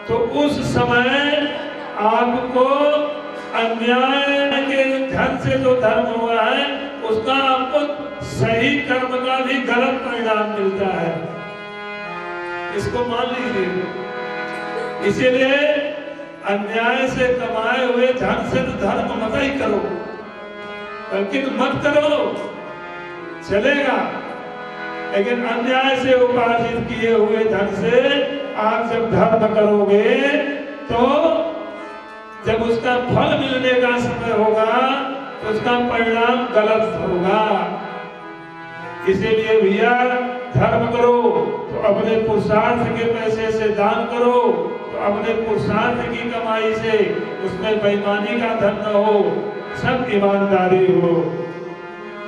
तो उस समय आपको अन्याय के धन से जो धर्म हुआ है उसका आपको सही कर्म का भी गलत परिणाम मिलता है, इसको मान लीजिए। इसीलिए अन्याय से कमाए हुए धन से धर्म मत ही करो, लेकिन मत करो चलेगा, लेकिन अन्याय से उपार्जित किए हुए धन से आप जब धर्म करोगे तो जब उसका फल मिलने का समय होगा तो उसका परिणाम गलत होगा। इसीलिए भैया धर्म करो तो अपने पुरुषार्थ के पैसे से दान करो, तो अपने पुरुषार्थ की कमाई से, उसमें बेईमानी का धन न हो, सब ईमानदारी हो।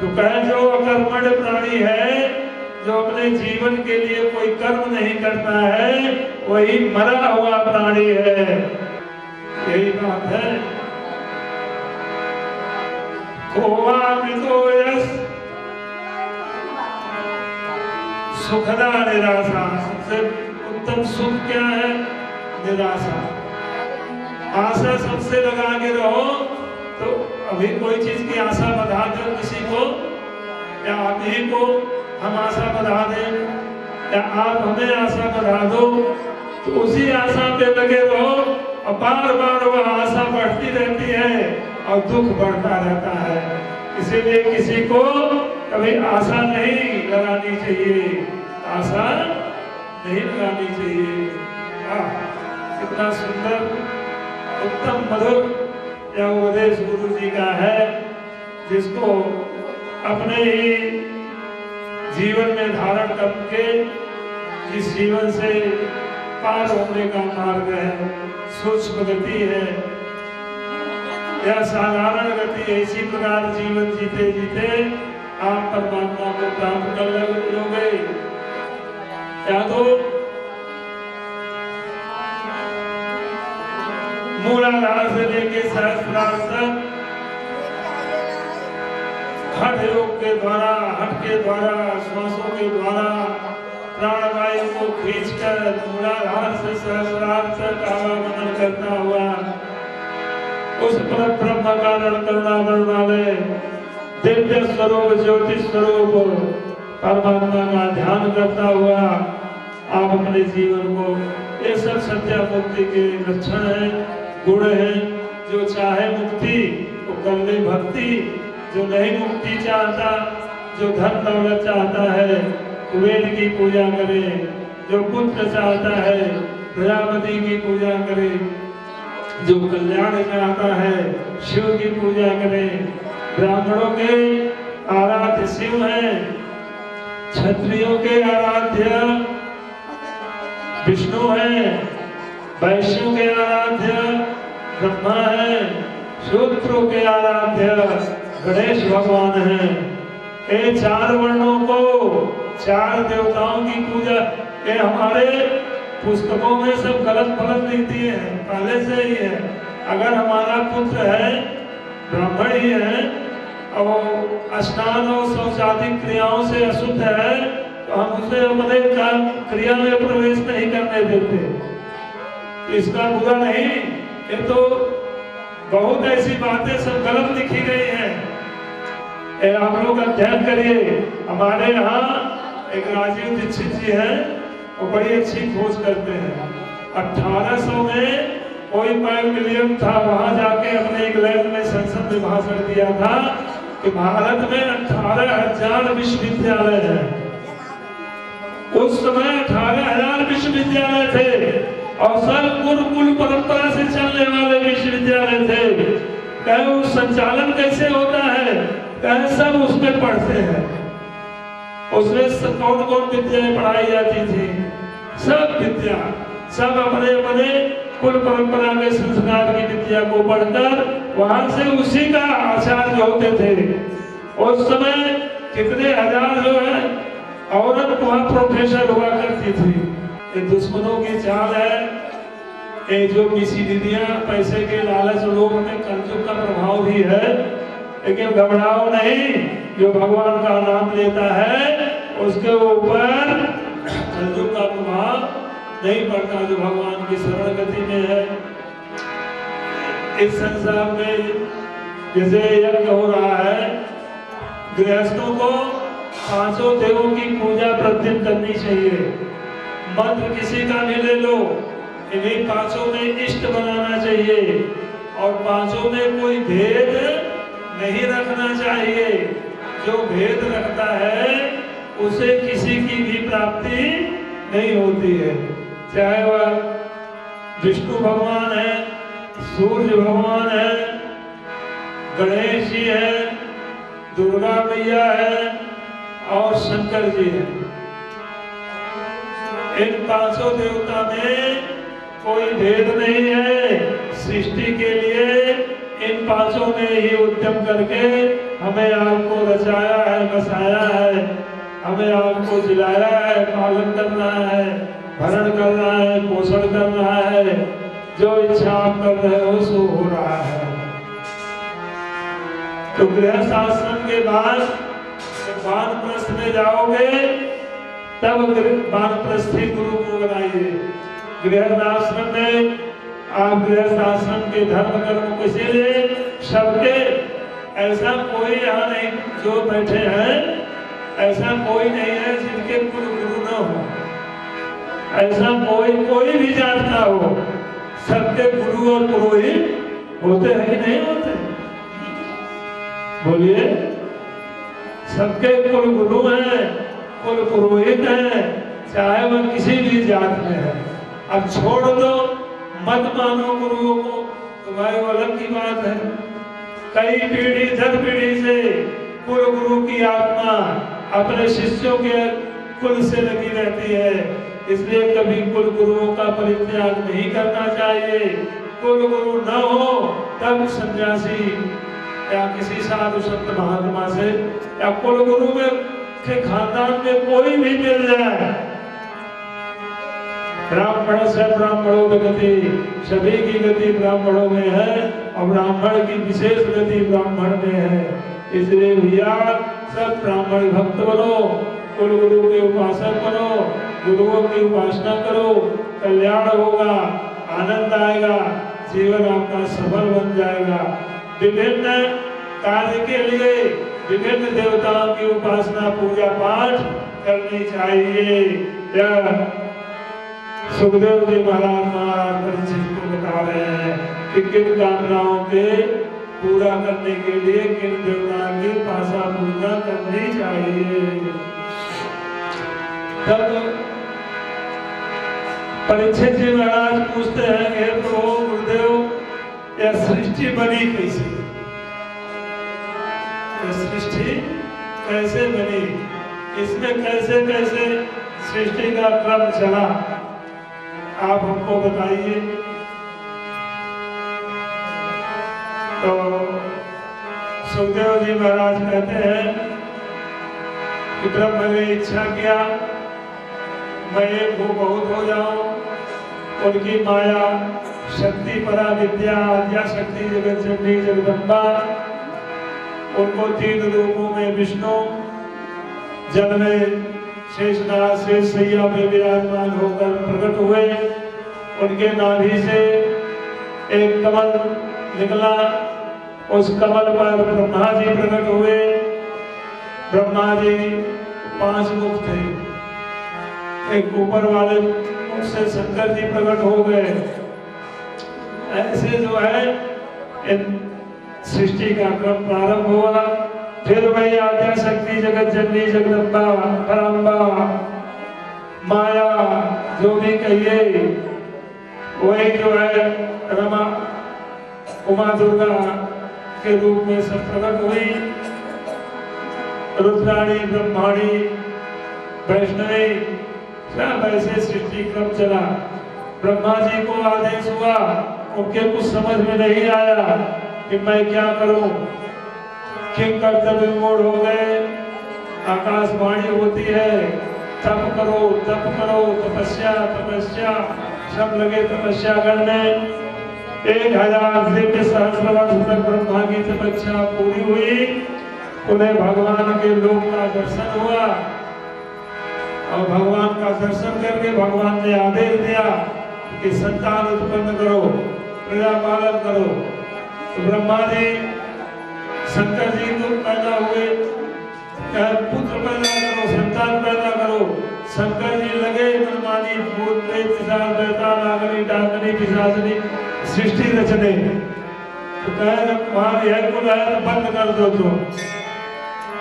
तो कहे जो अकर्मण्य प्राणी है, जो अपने जीवन के लिए कोई कर्म नहीं करता है, वही मरा हुआ प्राणी है, यही बात है। कोवा मृतो यश सुखदा निराशा, सबसे उत्तम सुख क्या है? निराशा। आशा सबसे लगा के रहो, तो अभी कोई चीज की आशा बधा दो किसी को, या आप ही को हम आशा बधा दें, या आप हमें आशा बधा दो, तो उसी आशा पे लगे रहो और बार बार वह आशा बढ़ती रहती है और दुख बढ़ता रहता है। इसीलिए किसी को कभी आशा नहीं लगानी चाहिए, आशा नहीं लगानी चाहिए। कितना सुंदर उत्तम मधुर यह उपदेश गुरु जी का है, जिसको अपने ही जीवन में धारण करके जिस जीवन से पार होने का मार्ग है, सूक्ष्म गति है या साधारण गति, इसी प्रकार जीवन जीते जीते आप परमात्मा को प्राप्त कर लोगे। या तो मूलाधार से लेके सहस्त्रार तक हठ योग के द्वारा, हठ के द्वारा, श्वासों के द्वारा प्राणवायु को खींचकर मूलाधार से सहस्रार तक आवागमन करता हुआ उस पर ब्रह्म कारण करुणामय वाले दिव्य स्वरूप, ज्योति स्वरूप परमात्मा का ध्यान करता हुआ आप अपने जीवन को, ये सब सत्या मुक्ति के लक्षण है, गुण है। जो चाहे मुक्ति वो कर ले भक्ति, जो नहीं मुक्ति चाहता, जो धन दौलत चाहता है कुबेर की पूजा करे, जो पुत्र चाहता है प्रजापति की पूजा करे, जो कल्याण चाहता है शिव की पूजा करे। ब्राह्मणों के आराध्य शिव हैं, क्षत्रियों के आराध्य विष्णु हैं, वैश्यों के आराध्य ब्रह्मा हैं, शूद्रों के आराध्य गणेश भगवान हैं। ये चार वर्णों को, चार देवताओं की पूजा, ये हमारे पुस्तकों में सब गलत फलत लिख दिए हैं, पहले से ही है। अगर हमारा पुत्र है, ब्राह्मण ही है, और स्नान और शौचादिक क्रियाओं से अशुद्ध है, तो हम उसे अपने क्रिया में प्रवेश नहीं करने देते। तो इसका बुरा नहीं, ये तो बहुत ऐसी बातें सब गलत लिखी गई हैं। आप लोग अध्ययन करिए। हमारे यहाँ एक राजीव दीक्षित जी हैं, वो बड़ी अच्छी खोज करते हैं। 1800 में कोई मैकमिलियन था, वहां जाके अपने इंग्लैंड में संसद में भाषण दिया था कि भारत में 18,000 विश्वविद्यालय हैं। उस समय 18,000 विश्वविद्यालय थे और सब गुरुकुल परंपरा से चलने वाले विश्वविद्यालय थे। कहे वो संचालन कैसे होता है? कहे सब उसमें पढ़ते हैं। उसमें कौन कौन विद्याएं पढ़ाई जाती थी? सब विद्या, सब अपने अपने कुल परंपरा के संस्कार की विद्या को पढ़कर वहां से उसी का आचार्य होते थे। उस समय कितने हजार जो है औरत वहां प्रोफेसर हुआ करती थी। ये दुश्मनों की चाल है। ये जो दीदियां पैसे के लालच लोग में कलयुग का प्रभाव भी है, लेकिन घबराओ नहीं, जो भगवान का नाम लेता है उसके ऊपर कलयुग का प्रभाव नहीं पड़ता। जो भगवान की शरण गति इस संसार में जैसे यज्ञ हो रहा है, गृहस्थों को पांचों देवों की पूजा प्रतिदिन करनी चाहिए। मंत्र किसी का भी ले लो, इन्हीं पांचों में इष्ट बनाना चाहिए और पांचों में कोई भेद नहीं रखना चाहिए। जो भेद रखता है उसे किसी की भी प्राप्ति नहीं होती है, चाहे वह विष्णु भगवान है, सूर्य भगवान है, गणेश जी है, दुर्गा मैया है और शंकर जी है। इन पांचों देवता में कोई भेद नहीं है। सृष्टि के लिए इन पांचों ने ही उद्यम करके हमें आपको रचाया है, बसाया है, हमें आपको जिलाया है, पालन करना है, भरण करना है, पोषण करना है। जो इच्छा आप कर रहे हो सो हो रहा है। तो गृहस्थ आश्रम के बाद वानप्रस्थ में जाओगे तब वानप्रस्थी गुरु को बनाइए। गृहस्थ आश्रम में आप गृहस्थ आश्रम के धर्म कर्म को इसीलिए सबके, ऐसा कोई यहाँ नहीं जो बैठे हैं, ऐसा कोई नहीं है जिनके कुल गुरु न हो। ऐसा कोई भी जात ना हो, सबके गुरु और पुरोहित होते हैं कि नहीं होते? बोलिए, सबके कुल गुरु हैं, कुल पुरोहित हैं, चाहे वह किसी भी जात में है। अब छोड़ दो, मत मानो गुरुओं को, तुम्हारी अलग की बात है। कई पीढ़ी दर पीढ़ी से कुल गुरु की आत्मा अपने शिष्यों के कुल से लगी रहती है, इसलिए कभी कुल गुरुओं का परित्याग नहीं करना चाहिए। कुल गुरु न हो तब सन्यासी या किसी साधु संत महात्मा से या कुल गुरु में के खानदान में कोई भी मिल जाए, ब्राह्मण से ब्राह्मणों में गति, सभी की गति ब्राह्मणों में है और ब्राह्मण की विशेष गति ब्राह्मण में है। इसलिए भैया सब ब्राह्मण भक्त बनो, कुल गुरु के उपासक बनो, गुरुओं की उपासना करो, कल्याण होगा, आनंद आएगा, जीवन आपका सफल बन जाएगा। विभिन्न कार्य के लिए विभिन्न देवताओं की उपासना पूजा पाठ करनी चाहिए। सुखदेव जी महाराज परीक्षित को बता रहे हैं कि किन कामनाओं के पूरा करने के लिए किन देवताओं की उपासना पूजा करनी चाहिए। तब परीक्षित जी महाराज पूछते हैं कि प्रभु गुरुदेव, यह सृष्टि बनी कैसे? यह सृष्टि कैसे बनी? इसमें कैसे कैसे सृष्टि का क्रम चला, आप हमको बताइए। तो सुखदेव जी महाराज कहते हैं कि ब्रह्मा ने इच्छा किया मैं एक बहुत हो जाऊं। उनकी माया शक्ति परा विद्या आद्या शक्ति जगत जननी जगदम्बा, उनको 3 रूपों में विष्णु, जल में शेषनाग शेष सैया में विराजमान होकर प्रकट हुए। उनके नाभि से एक कमल निकला, उस कमल पर ब्रह्मा जी प्रकट हुए। ब्रह्मा जी 5 मुख थे, एक ऊपर वाले मुख से शंकर जी प्रकट हो गए। ऐसे जो है इन सृष्टि का क्रम प्रारंभ हुआ। फिर वही आद्या शक्ति जगत जननी जगदम्बा परम्बा माया जो भी कहिए, वही जो है रमा उमा दुर्गा के रूप में सब प्रकट हुई। रुद्राणी ब्रह्माणी वैष्णवी सब ऐसे सृष्टि क्रम चला। ब्रह्मा जी को आदेश हुआ, उनके कुछ समझ में नहीं आया कि मैं क्या करूं। किंग कर्तव्य मोड़ हो गए। आकाशवाणी होती है तप करो तपस्या तपस्या, सब लगे तपस्या करने। 1000 दिव्य सहस्र वर्ष तक ब्रह्मा की तपस्या पूरी हुई। उन्हें भगवान के लोक का दर्शन हुआ और भगवान का दर्शन करके भगवान ने आदेश दिया कि संतान उत्पन्न करो, प्रजा पालन करो। तो ब्रह्मा जी शंकर जी को पैदा हुए, पुत्र पैदा करो, संतान पैदा करो। शंकर जी लगे मनमानी भूत प्रेत पिशाच बैताल नागनी डाकनी पिशाचनी सृष्टि रचने। तो कहे वहां यह कुल है तो बंद कर दो। तो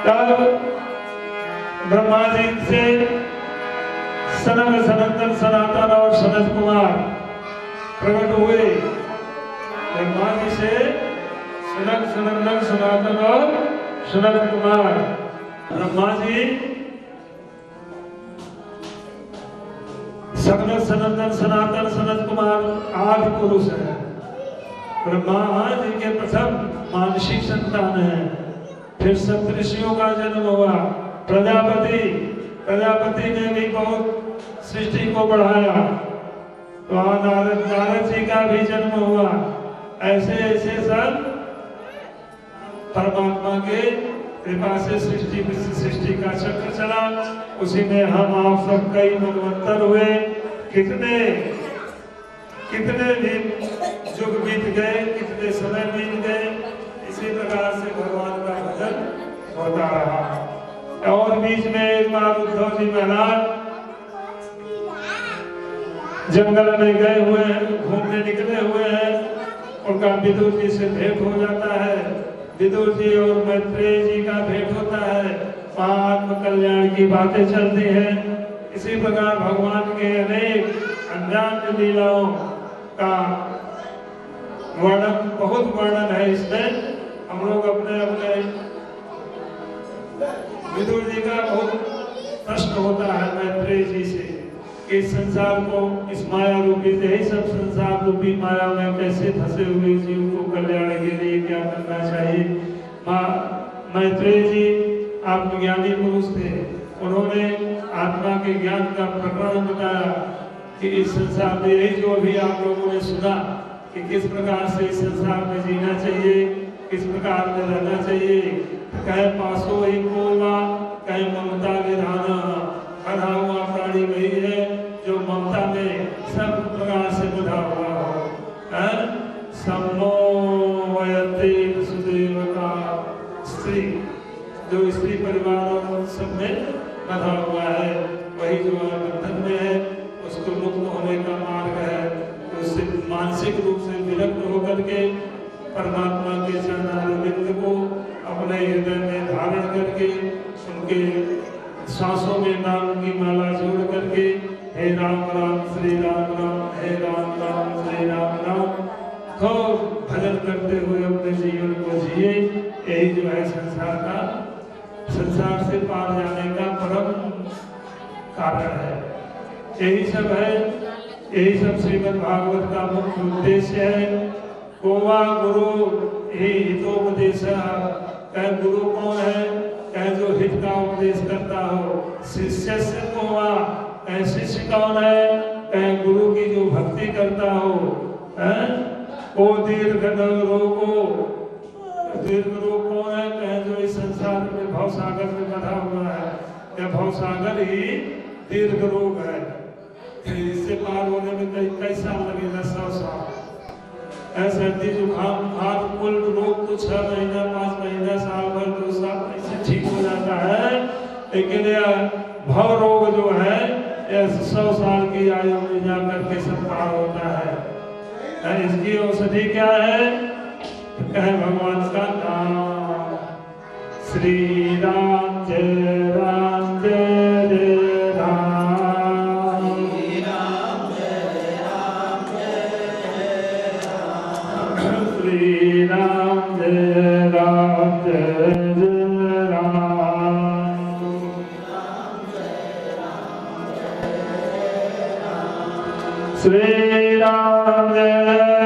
तब ब्रह्मा जी से सनक सनंदन सनातन और सनत कुमार प्रकट हुए। ब्रह्मा जी से सनक सनंदन सनातन और सनत कुमार। ब्रह्मा जी सनक सनंदन सनातन सनत कुमार आदि पुरुष है। ब्रह्मा जी के प्रथम मानसिक संतान है। फिर सप्तऋषियों का जन्म हुआ। प्रजापति ने भी बहुत सृष्टि को बढ़ाया। तो नारद जी का भी जन्म हुआ। ऐसे ऐसे सब परमात्मा के कृपा से सृष्टि का चक्र चला। उसी में हम आप सब कई मनवंतर हुए, कितने भी युग बीत गए, कितने समय बीत गए। इसी प्रकार से भगवान का भजन होता रहा। और बीच में एक बार उद्धव जी महाराज जंगल में गए हुए हैं, घूमने निकले हुए हैं। उनका विदुर जी से भेंट हो जाता है। विदुर जी और मैत्रेय जी का भेंट होता है। आत्म कल्याण की बातें चलती हैं। इसी प्रकार भगवान के अनेक अनजान लीलाओं का वर्णन, बहुत वर्णन है इसमें। हम लोग अपने अपने विदुर जी का बहुत प्रश्न होता है मैत्रेय जी से कि इस संसार को, इस माया रूपी यही सब संसार रूपी माया में कैसे फंसे हुए जीव को कल्याण के लिए क्या करना चाहिए। मैत्रेय जी आत्मज्ञानी पुरुष थे। उन्होंने आत्मा के ज्ञान का प्रकरण बताया कि इस संसार में यही जो अभी आप लोगों ने सुना कि किस प्रकार से इस संसार में जीना चाहिए, किस प्रकार में रहना चाहिए। कहे पासो एक कोवा, कहे ममता विधान, बंधा हुआ प्राणी वही है जो ममता में सब प्रकार से बंधा हुआ हो। सुदेव का स्त्री, जो स्त्री परिवार और सब में बंधा हुआ है, वही जो बंधन में है उसको मुक्त होने का मार्ग है। तो उससे मानसिक रूप से विरक्त होकर के परमात्मा के चरणारविंद को अपने हृदय में धारण करके उनके सांसों में नाम की माला जोड़ करके हे राम राम श्री राम राम, हे राम राम श्री राम राम खूब भजन करते हुए अपने जीवन को जिए। यही जो है संसार से पार जाने का परम कारण है। यही सब है, यही सब श्रीमद् भागवत का मुख्य उद्देश्य है। कोवा गुरु ही हितोपदेश। कहे गुरु कौन है? कहे जो हित का उपदेश करता हो। शिष्य से कोवा, कहे शिष्य कौन है? कहे गुरु की जो भक्ति करता हो। ओ दीर्घ रोगो, दीर्घ रोग कौन है? कहे जो इस संसार में भवसागर में बंधा हुआ है। यह भवसागर ही दीर्घ रोग है। इससे पार होने में कई साल लगेगा, 100 साल। सर्दी जुकाम बुखार कुल रोग तो 6 महीना 5 महीना साल भर 2 साल ऐसे ठीक हो जाता है। लेकिन यह भव रोग जो है यह 100 साल की आयु में जाकर के सब पार होता है। इसकी औषधि क्या है? कहे भगवान का नाम। श्री राम जय राम जय जय राम, श्री राम जय राम जय जय राम, श्री राम जय राम जय जय राम, श्री राम जय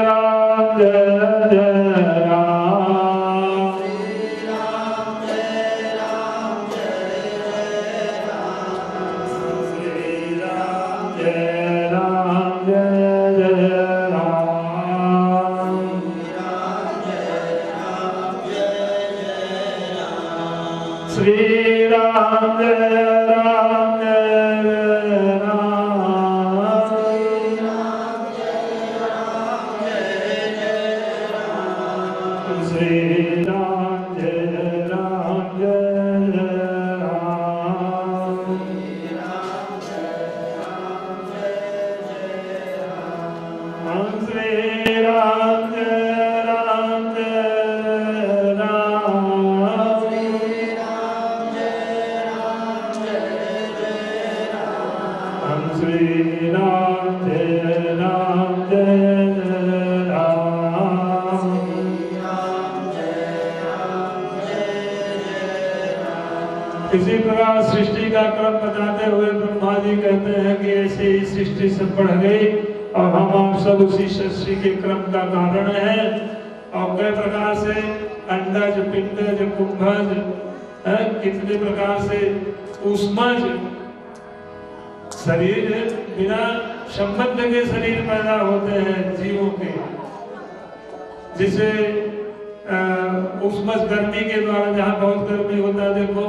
राम जय जय राम, श्री राम जय राम जय जय राम, श्री राम जय राम जय जय राम, श्री राम जय राम जय जय राम, श्री राम जय राम जय जय राम, श्री राम जय राम जय राम। हम श्री राम जय राम जय राम। हम श्री राम जय राम जय राम। इसी प्रकार सृष्टि का क्रम बताते हुए ब्रह्मा जी कहते हैं कि ऐसे ही सृष्टि सब बढ़ गई और हम आप सब उसी सृष्टि के क्रम का कारण है। और कई प्रकार से अंडज पिंडज कुंभज कितने प्रकार से ऊष्मज शरीर बिना संबंध के शरीर पैदा होते हैं जीवों के, जिसे ऊष्मज गर्मी के द्वारा, जहाँ बहुत गर्मी होता है देखो